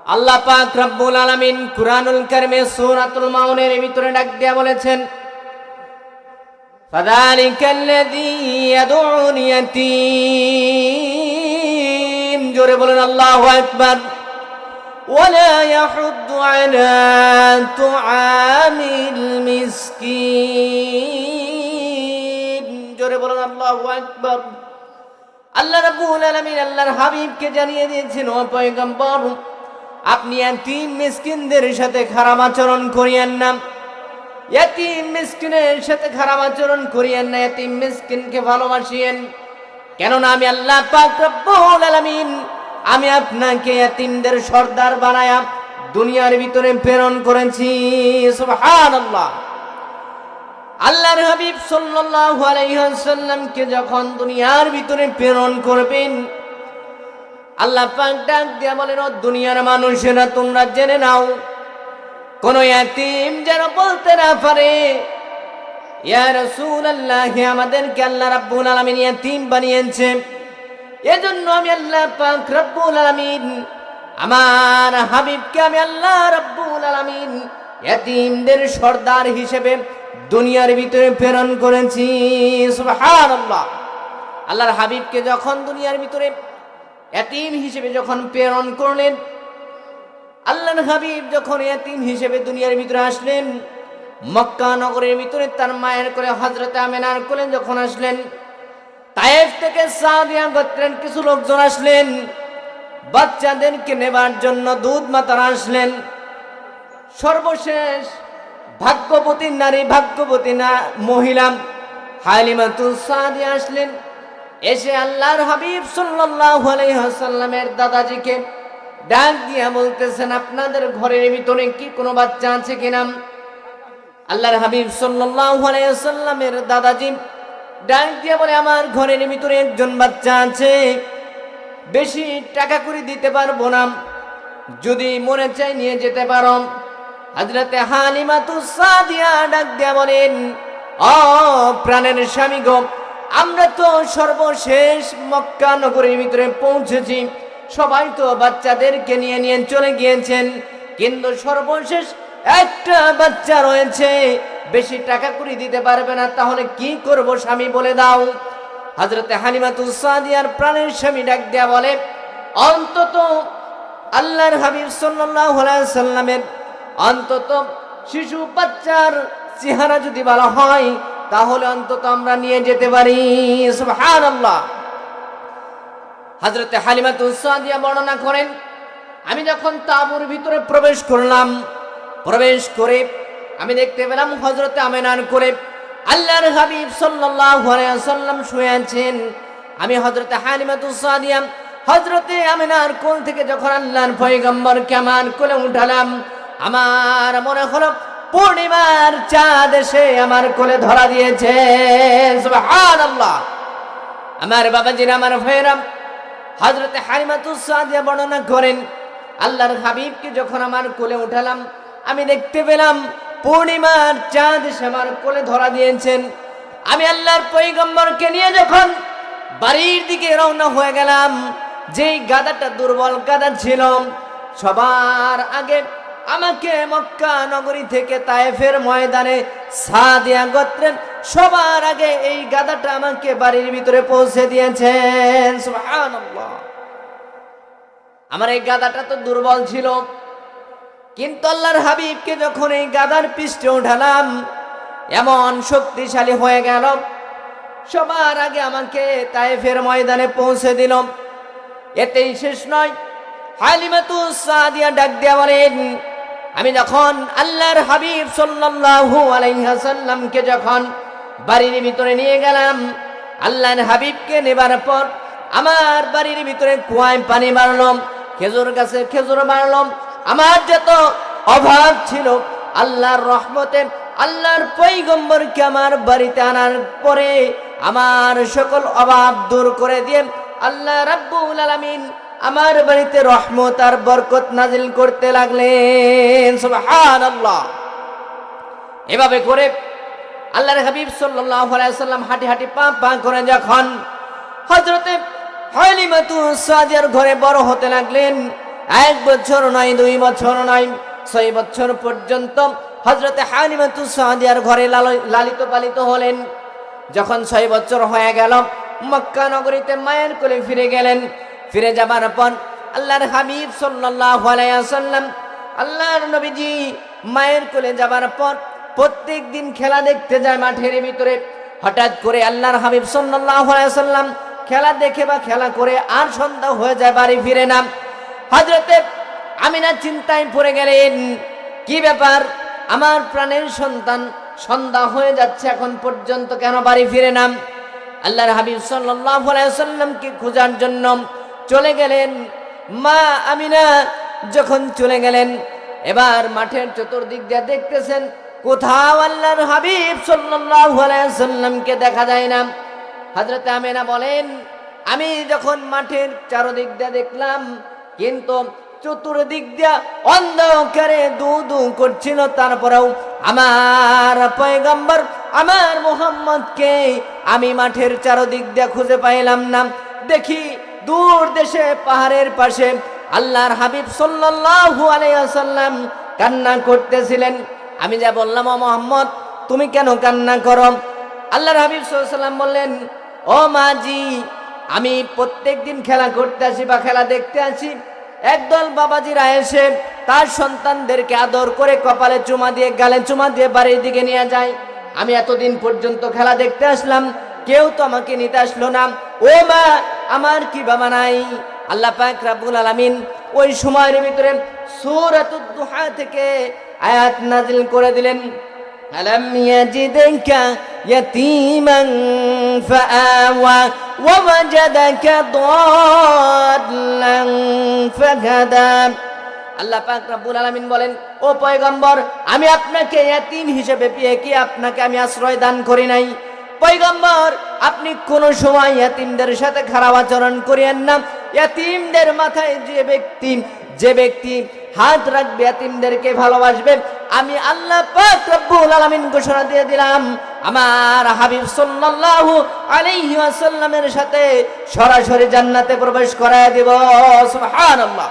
আল্লাহ পাক রব্বুল আলামিন কুরআনুল কারীমে সূরাতুল মাউনের ভিতরে ডাক দিয়া বলেছেন, ফাযালিকাল্লাযী ইয়াদউল ইয়াতীম। জোরে বলেন আল্লাহু আকবার। ওয়ালা ইয়াহুদ্দু আলা তুআমিল মিসকিন। জোরে বলেন আল্লাহু আকবার। আল্লাহ রাব্বুল আলামিন আল্লাহর হাবিবকে জানিয়ে দিয়েছেন, ও পয়গম্বর, আপনি ইয়াতীম মিসকিনদের সাথে খারাপ আচরণ করিয়েন না। ইয়াতীম মিসকিনের সাথে খারাপ আচরণ করিয়েন না, ইয়াতীম মিসকিনকে ভালোবাসিয়েন। কেননা আমি আল্লাহ পাক রব্বুল আলামিন আমি আপনাকে ইয়াতীমদের সর্দার বানায়া দুনিয়ার ভিতরে প্রেরণ করেছি। সুবহানাল্লাহ। আল্লাহর হাবিব সাল্লাল্লাহু আলাইহি ওয়াসাল্লামকে যখন দুনিয়ার ভিতরে প্রেরণ করবেন, আল্লাহ পাক ডাক দিয়া বলেন, ও দুনিয়ার মানুষেরা, তোমরা জেনে নাও, কোন ইয়াতীম যেন বলতে না পারে, ইয়া রাসূলুল্লাহ, আমাদেরকে আল্লাহ রাব্বুল আলামিন ইয়াতীম বানিয়েছে, এজন্য আমি আল্লাহ পাক রব্বুল আলামিন আমার হাবিবকে আমি আল্লাহ রব্বুল আলামিন ইয়াতীমদের সর্দার হিসেবে দুনিয়ার ভিতরে প্রেরণ করেছি। সুবহানাল্লাহ। আল্লাহর হাবিবকে যখন দুনিয়ার ভিতরে ইয়াতীম হিসেবে যখন প্রেরণ করলেন, আল্লাহর হাবিব যখন ইয়াতীম হিসেবে দুনিয়ার ভিতরে আসলেন, মক্কা নগরের ভিতরে তার মায়ের কোলে হযরত আমিনার কোলে যখন আসলেন, তায়েফ থেকে সাদিয়া গোত্রের কিছু লোকজন আসলেন, বাচ্চাদেরকে নেবার জন্য দুধ মাতারা আসলেন। সর্বশেষ ভাগ্যবতী নারী, ভাগ্যবতী মহিলা হালিমাতুস সাদিয়া আসলেন। এসে আল্লাহর হাবিব সাল্লাল্লাহু আলাইহি ওয়াসাল্লামের দাদাজিকে ডাক দিয়া বলতেছেন, আপনাদের ঘরের ভিতরে কি কোনো বাচ্চা আছে কিনা? আল্লাহর হাবিব সাল্লাল্লাহু আলাইহি ওয়াসাল্লামের দাদাজি ডাক দিয়া বলে, আমার ঘরের ভিতরে একজন বাচ্চা আছে, বেশি টাকা করে দিতে পারবো না, যদি মনে চাই নিয়ে যেতে পারো। হযরতে হালিমাতুস সাদিয়া ডাক দিয়া বলেন, ও প্রাণের স্বামী গো, আমরা তো সর্বশেষ মক্কা নগরীর ভিতরে পৌঁছেছি, সবাই তো বাচ্চাদেরকে নিয়ে নিয়ে চলে গিয়েছেন, কিন্তু সর্বশেষ একটা বাচ্চা রয়েছে, বেশি টাকা করে দিতে পারবে না, তাহলে কি করব স্বামী বলে দাও। হযরতে হালিমাতুস সাদিয়ার প্রাণের স্বামী ডাক দেয়া বলে, অন্তত আল্লাহর হাবিব সাল্লাল্লাহু আলাইহি সাল্লামের অন্তত শিশু বাচ্চার চেহারা যদি ভালো হয়, তাহলে অন্তত আমরা নিয়ে যেতে পারি। সুবহানাল্লাহ। হযরতে হালিমাতুস সাদিয়া বর্ণনা করেন, আমি যখন তাঁবুর ভিতরে প্রবেশ করলাম, প্রবেশ করে আমি দেখতে পেলাম হযরতে আমিনার কোলে আল্লাহর হাবিব সাল্লাল্লাহু আলাইহি ওয়াসাল্লাম শুয়ে আছেন। আমি হযরতে হালিমাতুস সাদিয়া হযরতে আমিনার কোল থেকে যখন আল্লাহর পয়গম্বরকে আমার কোলে উঠালাম, আমার মনে হলো পূর্ণিমার চাঁদ এসে আমার কোলে ধরা দিয়েছে। সুবহানাল্লাহ। আমার বাবাজিরা, আমার ভাইরা, হযরতে হালিমাতুস সাদিয়া বর্ণনা করেন, আল্লাহর হাবিবকে যখন আমার কোলে উঠালাম, আমি দেখতে পেলাম পূর্ণিমার চাঁদ এসে আমার কোলে ধরা দিয়েছেন। আমি আল্লাহর পয়গম্বরকে নিয়ে যখন বাড়ির দিকে রওনা হয়ে গেলাম, যেই গাধাটা দুর্বল গাধা ছিল, সবার আগে আমাকে মক্কা নগরী থেকে তায়েফের ময়দানে সাদিয়া গোত্রের সবার আগে এই গাধাটা আমাকে বাড়ির ভিতরে পৌঁছে দিয়েছেন। সুবহানাল্লাহ। আমার এই গাধাটা তো দুর্বল ছিল, কিন্তু আল্লাহর হাবিবকে যখন এই গাধার পৃষ্ঠে উঠালাম, এমন শক্তিশালী হয়ে গেল, সবার আগে আমাকে তায়েফের ময়দানে পৌঁছে দিল। এতেই শেষ নয়, হালিমাতুস সাদিয়া ডাক দিয়া বলেন, আমি যখন আল্লাহর হাবিব সাল্লাল্লাহু আলাইহি ওয়াসাল্লামকে যখন বাড়ির ভিতরে নিয়ে গেলাম, আল্লাহর হাবিবকে নেবার পর আমার বাড়ির ভিতরে কুয়ায় পানি বাড়লাম, খেজুর গাছে খেজুর বাড়লাম, আমার যত অভাব ছিল আল্লাহর রহমতে আল্লাহর পয়গম্বরকে আমার বাড়িতে আনার পরে আমার সকল অভাব দূর করে দিয়ে আল্লাহ রাব্বুল আলামিন আমার বাড়িতে রহমত আর বরকত নাজিল করতে লাগলেন। সুবহানাল্লাহ। এভাবে করে আল্লাহর হাবিব সাল্লাল্লাহু আলাইহি ওয়াসাল্লাম হাঁটি হাঁটি পা পা করে যখন হযরতে হালিমাতুস সাদিয়ার ঘরে বড় হতে লাগলেন, 1 বছর নয়, 2 বছর নয়, 6 বছর পর্যন্ত হযরতে হালিমাতুস সাদিয়ার ঘরে লালিত পালিত হলেন। যখন 6 বছর হয়ে গেল, মক্কা নগরীতে মায়ের কোলে ফিরে গেলেন। ফিরে যাবার পর আল্লাহর হাবিব সাল্লাল্লাহু আলাইহি ওয়াসাল্লাম, আল্লাহর নবীজি মায়ের কোলে যাবার পর প্রত্যেক দিন খেলা দেখতে যায় মাঠের ভিতরে। হঠাৎ করে আল্লাহর হাবিব সাল্লাল্লাহু আলাইহি ওয়াসাল্লাম খেলা দেখে বা খেলা করে আর সন্ধ্যা হয়ে যায়, বাড়ি ফিরে না। হযরতে আমিনা চিন্তায় পড়ে গেলেন, কি ব্যাপার, আমার প্রাণের সন্তান সন্ধ্যা হয়ে যাচ্ছে, এখন পর্যন্ত কেন বাড়ি ফিরে না? আল্লাহর হাবিব সাল্লাল্লাহু আলাইহি ওয়াসাল্লামকে খোঁজার জন্য চলে গেলেন। মা আমিনা যখন চলে গেলেন, এবার মাঠের চতুর্দিক দিয়ে দেখতেছেন কোথাও আল্লাহর হাবিব সাল্লাল্লাহু আলাইহি ওয়াসাল্লামকে দেখা যায় না। হযরত আমিনা বলেন, আমি যখন মাঠের চারদিক দিয়ে দেখলাম, কিন্তু চতুর্দিক দিয়ে অন্ধকারে দু দু করছিল, তারপরেও আমার পয়গম্বর আমার মুহাম্মদকে আমি মাঠের চারদিক দিয়ে খুঁজে পাইলাম না। দেখি দূর দেশে পাহাড়ের পাশে আল্লাহর হাবিব সাল্লাল্লাহু আলাইহি ওয়াসাল্লাম কান্না করতেছিলেন। আমি যা বললাম, ও মুহাম্মদ, তুমি কেন কান্না করো? আল্লাহর হাবিব সাল্লাল্লাহু আলাইহি ওয়াসাল্লাম বললেন, ও মাজি, আমি প্রত্যেক দিন খেলা করতে আসি বা খেলা দেখতে আসি, একদল বাবাজিরা এসে তার সন্তানদেরকে আদর করে কপালে চুমা দিয়ে, গালে চুমা দিয়ে বাড়ির দিকে নিয়ে যায়। আমি এতদিন পর্যন্ত খেলা দেখতে আসলাম, কেউ তো আমাকে নিতে আসলো না। ও মা, আমার কি বাবা নাই? আল্লাহ পাক রব্বুল আলামিন ওই সময়ের ভিতরে সূরাতুদ দুহা থেকে আয়াত নাযিল করে দিলেন, আলাম ইয়াজিদকা ইয়াতীমান ফাআওয়া ওয়া ওয়াজাদাকা দাল্লান ফাহাদা। আল্লাহ পাক রব্বুল আলামিন বলেন, ও পয়গম্বর, আমি আপনাকে ইয়াতীম হিসেবে পেয়ে কি আপনাকে আমি আশ্রয় দান করি নাই? পয়গম্বর, আপনি কোন সময় ইয়াতীমদের সাথে খারাপ আচরণ করিয়েন না। ইয়াতীমদের মাথায় যে ব্যক্তি হাত রাখবে, ইয়াতীমদেরকে ভালোবাসবে, আমি আল্লাহ পাক রব্বুল আলামিন ঘোষণা দিয়ে দিলাম, আমার হাবিব সাল্লাল্লাহু আলাইহি ওয়াসাল্লামের সাথে সরাসরি জান্নাতে প্রবেশ করায় দেব। সুবহানাল্লাহ।